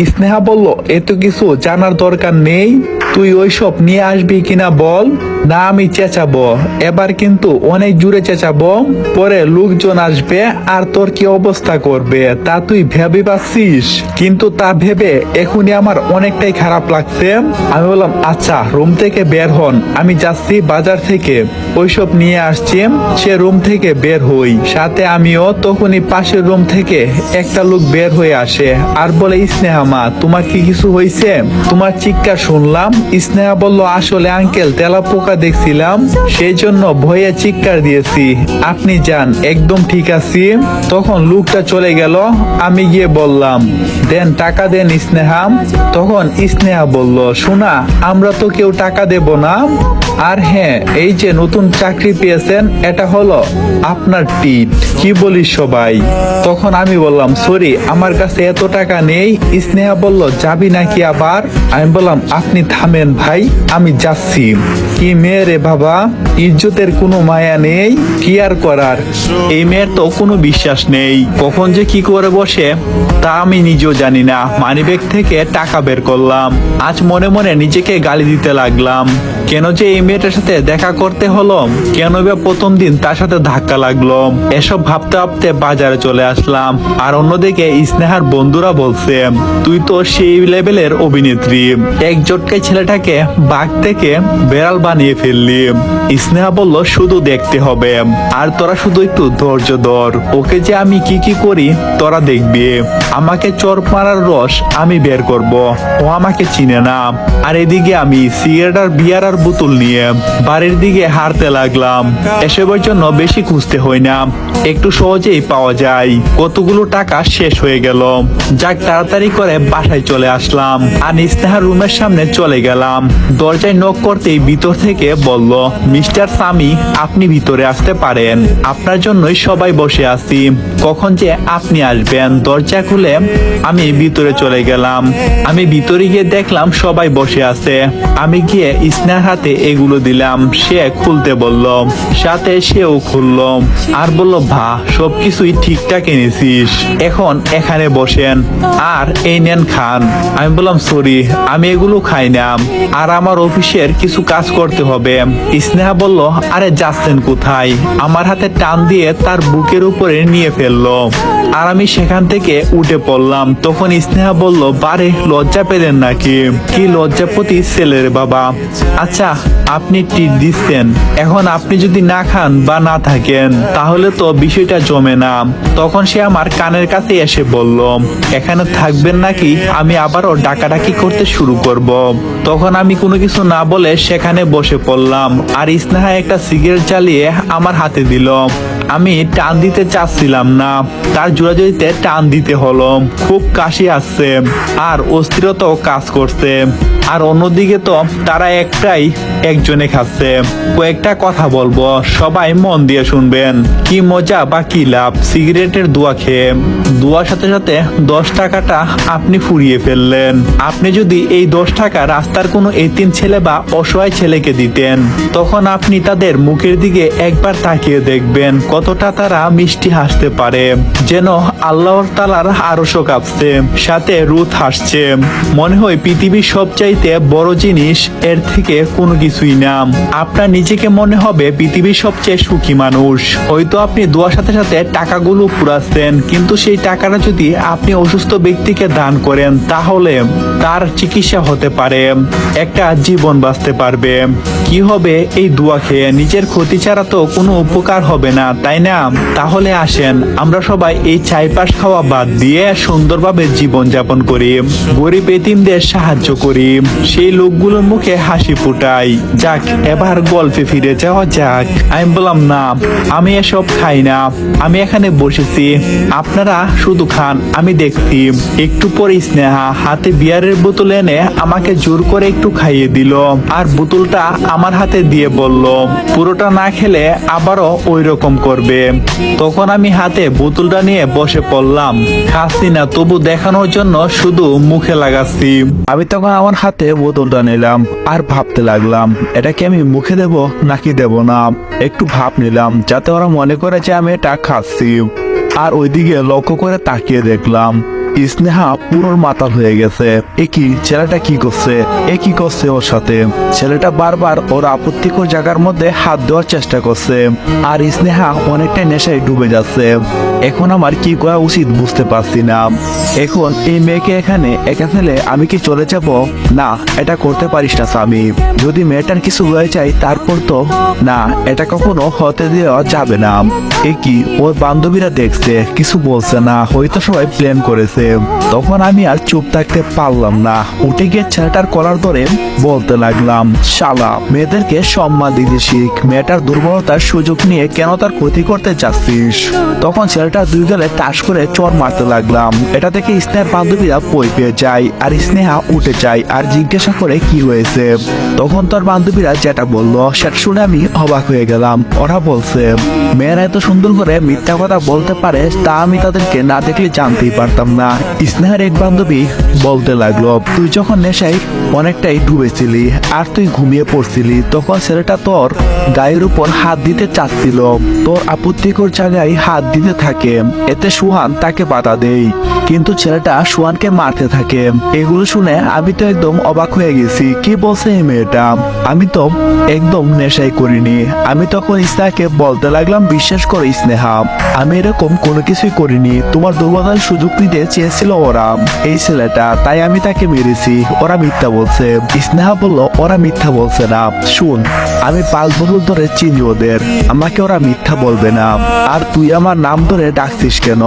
স্নেহা বলল, এত কিছু জানার দরকার নেই, তুই ওইসব নিয়ে আসবি কিনা বল। না আমি চেঁচাবো, এবার কিন্তু অনেক জোরে চেঁচাবো, পরে লোকজন আসবে আর তোর কি অবস্থা করবে তা তুই ভেবে পাচ্ছিস। কিন্তু তা ভেবে এখনই আমার অনেকটাই খারাপ লাগছে। আমি বললাম, আচ্ছা রুম থেকে বের হন, আমি যাচ্ছি বাজার থেকে ওইসব নিয়ে আসছি। সে রুম থেকে বের হই, সাথে আমিও। তখনই পাশের রুম থেকে একটা লোক বের হয়ে আসে আর বলে, স্নেহা মা, তোমার কি কিছু হয়েছে? তোমার চিৎকার শুনলাম। স্নেহা বলল, আসলে আঙ্কেল তেলা পোকা দেখছিলাম, সেই জন্য ভয়ে চিৎকার দিয়েছি। আপনি যান, একদম ঠিক আছি। তখন লোকটা চলে গেল। আমি গিয়ে বললাম, দেন টাকা দেন স্নেহা। তখন স্নেহা বলল, শোনা, আমরা তো কেউ টাকা দেব না। আর হ্যাঁ, এই যে নতুন চাকরি পেয়েছেন, এটা হলো আপনার টিট। কি বলিস সবাই? তখন আমি বললাম, সরি, আমার কাছে এত টাকা নেই। স্নেহা বলল, যাবি নাকি আবার? আমি বললাম, আপনি থামেন ভাই, আমি যাচ্ছি। কি মেয়ে রে বাবা, ইজ্জতের কোনো মায়া নেই। কি আর করার, এই মেয়ের তো কোনো বিশ্বাস নেই, কখন যে কি করে বসে তা আমি নিজেও জানি না। মানিব্যাগ থেকে টাকা বের করলাম। আজ মনে মনে নিজেকে গালি দিতে লাগলাম, কেন যে এই মেয়েটার সাথে দেখা করতে হলো, কেন বা প্রথম দিন তার সাথে ধাক্কা লাগলো। এসব ভাবতে ভাবতে বাজারে চলে আসলাম। আর অন্যদিকে স্নেহার বন্ধুরা বলছে, তুই তো সেই লেভেলের অভিনেত্রী, এক জটকায় ছেলেটাকে বাঘ থেকে বেড়াল বানিয়ে ফেললি। স্নেহা বলল, শুধু দেখতে হবে, আর তোরা শুধু একটু ধৈর্য ধর, ওকে যে আমি কি কি করি তোরা দেখবি। আমাকে চর মারার রস আমি বের করব, ও আমাকে চিনে না। আর এদিকে আমি সিগারেট আর বিয়ার আর বোতল নিয়ে বাড়ির দিকে হাঁটতে লাগলাম। এসবের জন্য বেশি খুঁজতে হয় না, একটু সহজেই পাওয়া যায়। কতগুলো টাকা শেষ হয়ে গেল। যাক, তাড়াতাড়ি করে বাসায় চলে আসলাম আর স্নেহার রুমের সামনে চলে গেলাম। দরজায় নক করতেই ভিতর থেকে বলল, মিস্টার সামি, আপনি ভিতরে আসতে পারেন, আপনার জন্যই সবাই বসে আছি, কখন যে আপনি আসবেন। দরজা খুলে আমি ভিতরে চলে গেলাম। আমি ভিতরে গিয়ে দেখলাম সবাই বসে আছে। আমি গিয়ে স্নেহার হাতে এগুলো দিলাম, সে খুলতে বলল, সাথে সেও খুলল আর বলল, ভা, সবকিছুই ঠিকঠাক এনেছিস, এখন এখানে বসেন আর এই নেন খান। আমি বললাম, সরি, আমি এগুলো খাই না, আর আমার অফিসের কিছু কাজ করতে হবে। স্নেহা বলল, আরে যাচ্ছেন কোথায়? আমার হাতে টান দিয়ে তার বুকের উপরে নিয়ে ফেললো আর আমি সেখান থেকে উঠে পড়লাম। তখন স্নেহা বলল, বারে, লজ্জা পেলেন নাকি? কি লজ্জাপতি ছেলের বাবা। আচ্ছা, আপনি টিট দিচ্ছেন, এখন আপনি যদি না খান বা না থাকেন তাহলে তো বিষয়টা জমে না। তখন সে আমার কানের কাছে এসে বলল, এখানে থাকবেন নাকি আমি আবারও ডাকাডাকি করতে শুরু করব। তখন আমি কোনো কিছু না বলে সেখানে বসে পড়লাম আর স্নেহা একটা সিগারেট জ্বালিয়ে আমার হাতে দিল। আমি টান দিতে চাচ্ছিলাম না, তার জোড়াজড়িতে টান দিতে হলো। খুব কাশি আসছে আর অস্থিরতাও কাজ করছে। আর অন্যদিকে তো তারা একজনে খাচ্ছে। কয়েকটা কথা বলবো, সবাই মন দিয়ে শুনবেন। কি মজা বা কি লাভ সিগারেটের ধোঁয়া খেয়ে। ধোঁয়ার সাথে সাথে 10 টাকাটা আপনি ফুরিয়ে ফেললেন। আপনি যদি এই 10 টাকা রাস্তার কোনো এতিম ছেলে বা অসহায় ছেলেকে দিতেন, তখন আপনি তাদের মুখের দিকে একবার তাকিয়ে দেখবেন কতটা তারা মিষ্টি হাসতে পারে, যেন আল্লাহর তাআলার আরশও কাঁপছে, সাথে রুথ হাসছে। মনে হয় পৃথিবীর সবচাইতে বড় জিনিস এর থেকে কোনো কিছুই না। আপনার নিজেকে মনে হবে পৃথিবীর সবচেয়ে সুখী মানুষ। হয়তো আপনি দোয়ার সাথে সাথে টাকাগুলো পুরাচ্ছেন, কিন্তু সেই টাকাটা যদি আপনি অসুস্থ ব্যক্তিকে দান করেন তাহলে তার চিকিৎসা হতে পারে, একটা জীবন বাঁচতে পারবে। কি হবে এই দোয়া খেয়ে? নিজের ক্ষতি ছাড়া তো কোনো উপকার হবে না, তাই না? তাহলে আসেন আমরা সবাই এই চাইপাশ খাওয়া বাদ দিয়ে সুন্দরভাবে জীবন যাপন করি, গরিব এতিমদের সাহায্য করি, সেই লোকগুলোর মুখে হাসি ফুটাই। যাক, এবার গল্পে ফিরে যাওয়া যাক। আমি বললাম, না, আমি এসব খাই না, আমি এখানে বসেছি, আপনারা শুধু খান, আমি দেখছি। একটু পরে স্নেহা হাতে বিয়ারের বোতল এনে আমাকে জোর করে একটু খাইয়ে দিল আর বোতলটা আমার হাতে দিয়ে বলল, পুরোটা না খেলে আবারও ওই রকম করবে। তখন আমি হাতে বোতলটা নিয়ে বসে পড়লাম। খাচ্ছি না, তবু দেখানোর জন্য শুধু মুখে লাগাচ্ছি। আমি তখন আমার হাতে বোতলটা নিলাম আর ভাবতে লাগলাম, এটাকে আমি মুখে দেব নাকি দেব না। একটু ভাব নিলাম যাতে ওরা মনে করে যে আমি এটা খাচ্ছি। আর ওইদিকে লক্ষ্য করে তাকিয়ে দেখলাম স্নেহা পুরোর মাতাল হয়ে গেছে। কি ছেলেটা কি করছে, কি করছে ওর সাথে? ছেলেটা বারবার ওর আপত্তিকর জায়গার মধ্যে হাত দেওয়ার চেষ্টা করছে, আর স্নেহা অনেকটাই নেশায় ডুবে যাচ্ছে। এখন আমার কি করা উচিত বুঝতে পারছি না। এখন এই মেয়েকে এখানে একা ফেলে আমি কি চলে যাব? না, এটা করতে পারিস না স্বামী। যদি মেয়েটার কিছু হয়ে যায় তারপর তো না, এটা কখনো হতে দেওয়া যাবে না। কি ওর বান্ধবীরা দেখছে, কিছু বলছে না, হয়তো সবাই প্ল্যান করেছে। তখন আমি আর চুপ থাকতে পারলাম না, উঠে গিয়ে ছেলেটার কলার ধরে বলতে লাগলাম, শালা, মেয়েদেরকে সম্মান দিতে শিখ। মেয়েটার দুর্বলতার সুযোগ নিয়ে কেন তার ক্ষতি করতে চাচ্ছিস? তখন ছেলেটা দুই গালে টাস করে চড় মারতে লাগলাম। এটা থেকে স্নেহার বান্ধবীরা বই পেয়ে যায়, আর স্নেহা উঠে যায় আর জিজ্ঞাসা করে কি হয়েছে। তখন তার বান্ধবীরা যেটা বললো সেটা শুনে আমি অবাক হয়ে গেলাম। ওরা বলছে মেয়েরা এত সুন্দর করে মিথ্যা কথা বলতে পারে, তা আমি তাদেরকে না দেখলে জানতেই পারতাম না। স্নেহার এক বান্ধবী বলতে লাগলো, তুই যখন নেশায় অনেকটাই ডুবেছিলি আর তুই ঘুমিয়ে পড়ছিলি, তখন ছেলেটা তোর গায়ের উপর হাত দিতে চাচ্ছিল, তোর আপত্তিকর জায়গায় হাত দিতে থাকে, এতে সুহান তাকে বাধা দেয়, কিন্তু ছেলেটা সুহানকে মারতে থাকে। এগুলো শুনে আমি তো একদম অবাক হয়ে গেছি। কি বলছে এই মেয়েটা? আমি তো একদম নেশাই করিনি। আমি তখন স্নেহাকে বলতে লাগলাম, বিশ্বাস করো স্নেহা, আমি এরকম কোনো কিছুই করিনি। তোমার দুর্বলতার সুযোগ নিতে চেয়েছিল ওরা, এই ছেলেটা, তাই আমি তাকে মেরেছি। ওরা মিথ্যা বলছে। স্নেহা বলল, ওরা মিথ্যা বলছে না। শুন, আমি 5 বছর ধরে চিনি ওদের, আমাকে ওরা মিথ্যা বলবে না। আর তুই আমার নাম ধরে ডাকছিস কেন?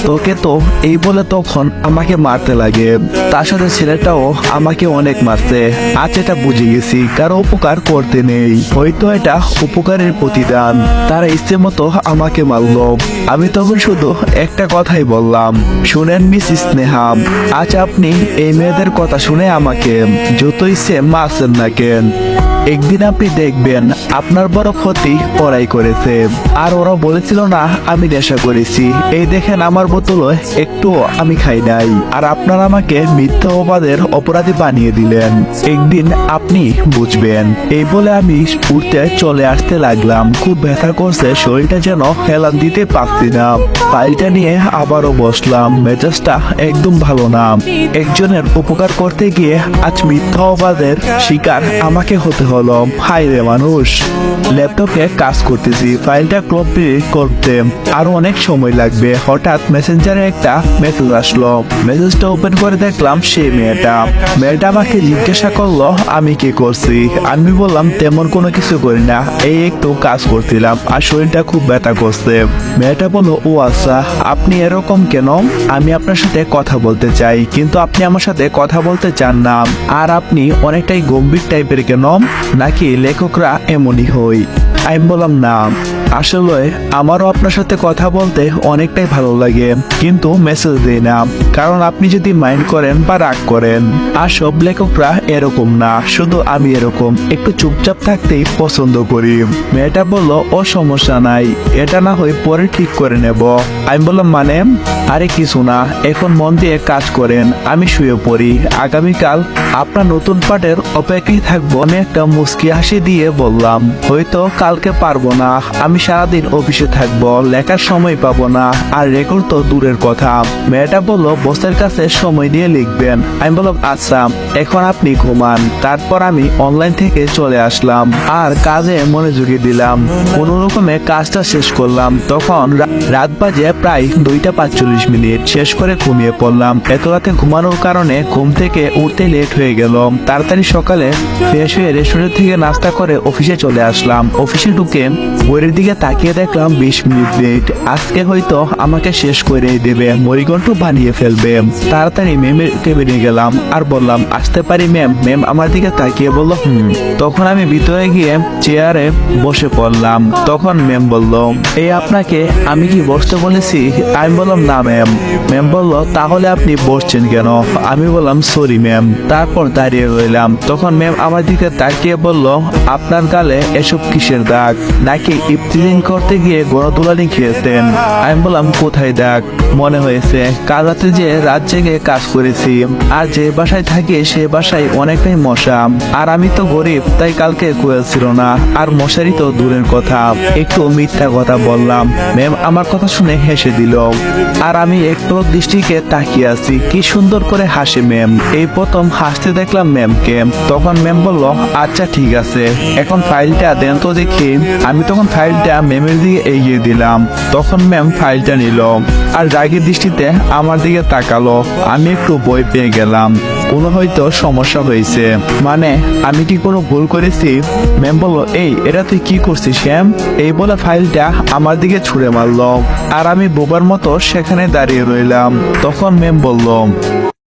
তোকে তো এই বলে তখন আমাকে মারতে লাগে। তার সাথে ছেলেটাও আমাকে অনেক মারছে। আজ এটা বুঝে গেছি, কারো উপকার করতে নেই, হয়তো এটা উপকারের প্রতিদান। তারা ইচ্ছে মতো আমাকে মারলো। আমি তখন শুধু একটা কথাই বললাম, শুনেন মিস স্নেহা, আজ আপনি এই মেয়েদের কথা শুনে আমাকে যত ইচ্ছে মারছেন না কেন, একদিন আপনি দেখবেন আপনার বড় ক্ষতি ওরাই করেছে। আর ওরা বলেছিল না আমি নেশা করেছি, এই দেখেন আমার বোতলে একটু আমি খাই নাই, আর আপনারা আমাকে মিথ্যা অপবাদের অপরাধী বানিয়ে দিলেন। একদিন আপনি বুঝবেন। এই বলে আমি উঠতে চলে আসতে লাগলাম। খুব ব্যথা করছে, শরীরটা যেন হেলান দিতে পারছি না। ফাইলটা নিয়ে আবারও বসলাম। মেজাজটা একদম ভালো না। একজনের উপকার করতে গিয়ে আজ মিথ্যা অপবাদের শিকার আমাকে হতে হলো। হায় রে মানুষ। ল্যাপটপে কাজ করতেছি, ফাইলটা কমপ্লিট করতে আরো অনেক সময় লাগবে। হঠাৎ মেসেঞ্জারে একটা মেসেজ আসলো। মেসেজটা ওপেন করে দেখলাম সেই মেয়েটা আমাকে জিজ্ঞাসা করলো আমি কি করছি। আমি বললাম তেমন কোনো কিছু করি না, এই একটু কাজ করছিলাম আর শরীরটা খুব ব্যথা করছে। মেয়েটা বললো, ও আচ্ছা, আপনি এরকম কেন? আমি আপনার সাথে কথা বলতে চাই, কিন্তু আপনি আমার সাথে কথা বলতে চান না। আর আপনি অনেকটাই গম্ভীর টাইপের কেন? নাকি লেখকরা এমনই হয়? আমি বললাম না, আসলে আমারও আপনার সাথে কথা বলতে অনেকটাই ভালো লাগে, কিন্তু মেসেজ দেই না, কারণ আপনি যদি মাইন্ড করেন বা রাগ করেন। আর সব লেখকরা এরকম না, শুধু আমি এরকম একটু চুপচাপ থাকতেই পছন্দ করি। মেয়েটা বলল, ও সমস্যা নাই, এটা না হয় পরে ঠিক করে নেব। আমি বললাম মানে? আরে কিছু না, এখন মন দিয়ে কাজ করেন, আমি শুয়ে পড়ি। আগামীকাল আপনার নতুন পাঠের অপেক্ষায় থাকবো। আমি একটা মুচকি হাসি দিয়ে বললাম, হয়তো কালকে পারবো না, আমি সারাদিন অফিসে থাকবো, লেখার সময় পাবো না, আর রেকর্ড তো দূরের কথা। মেয়েটা বললো, বসের কাছে সময় নিয়ে লিখবেন। আমি বললাম আচ্ছা, এখন আপনি ঘুমান। তারপর আমি অনলাইন থেকে চলে আসলাম আর কাজে মনোযোগী দিলাম। কোনো রকমে কাজটা শেষ করলাম। তখন রাত বাজে প্রায় 2:45। শেষ করে ঘুমিয়ে পড়লাম। এত রাতে ঘুমানোর কারণে ঘুম থেকে উঠতে লেট হয়ে গেল। তাড়াতাড়ি সকালে ফ্রেশ হয়ে রেস্টুরেন্ট থেকে নাস্তা করে অফিসে চলে আসলাম। অফিসে ঢুকে ঘড়ির দিকে তাকিয়ে দেখলাম 20 মিনিট লেট। আজকে হয়তো আমাকে শেষ করে দেবে, মরিগন্টু বানিয়ে ফেলবে। তাড়াতাড়ি ম্যামের কেবিনে গেলাম আর বললাম, আসতে পারি ম্যাম? ম্যাম আমার দিকে তাকিয়ে বলল তখন আমি ভিতরে গিয়ে চেয়ারে বসে পড়লাম। তখন ম্যাম বলল, এই আপনাকে আমি কি বসতে বলেছি? আমি বললাম না ম্যাম। ম্যাম বলল, তাহলে আপনি বসছেন কেন? আমি বললাম সরি ম্যাম। তারপর দাঁড়িয়ে রইলাম। তখন ম্যাম আমার দিকে তাকিয়ে বলল, আপনার গালে এসব কিসের দাগ? নাকি ইফতিজিং করতে গিয়ে গণতুলানি খেয়েছেন? আমি বললাম, কোথায় দাগ? মনে হয়েছে কাল রাতে যে রাত জেগে কাজ করেছি। আর যে বাসায় থাকি সে বাসায় অনেকটাই মশা। আর আমি তো গরিব, তাই কালকে কোয়েল ছিল না, আর মশারি তো দূরের কথা। একটু মিথ্যা কথা বললাম। ম্যাম আমার কথা শুনে হেসে দিল। আর আমি একটু দৃষ্টিকে তাকিয়ে আছি, কি সুন্দর করে হাসে ম্যাম। এই প্রথম হাসতে দেখলাম ম্যামকে। তখন ম্যাম বলল, আচ্ছা ঠিক আছে, এখন ফাইলটা দেন তো দেখি। আমি তখন ফাইলটা ম্যামের দিকে এগিয়ে দিলাম। তখন ম্যাম ফাইলটা নিল আর রাগের দৃষ্টিতে আমার দিকে তাকালো। আমি একটু ভয় পেয়ে গেলাম, কোনো হয়তো সমস্যা হয়েছে, মানে আমি কি কোনো ভুল করেছি। ম্যাম বলল, এই এটা তুই কি করছিস শ্যাম? এই বলে ফাইলটা আমার দিকে ছুঁড়ে মারলো। আর আমি বোবার মতো সেখানে দাঁড়িয়ে রইলাম। তখন ম্যাম বলল,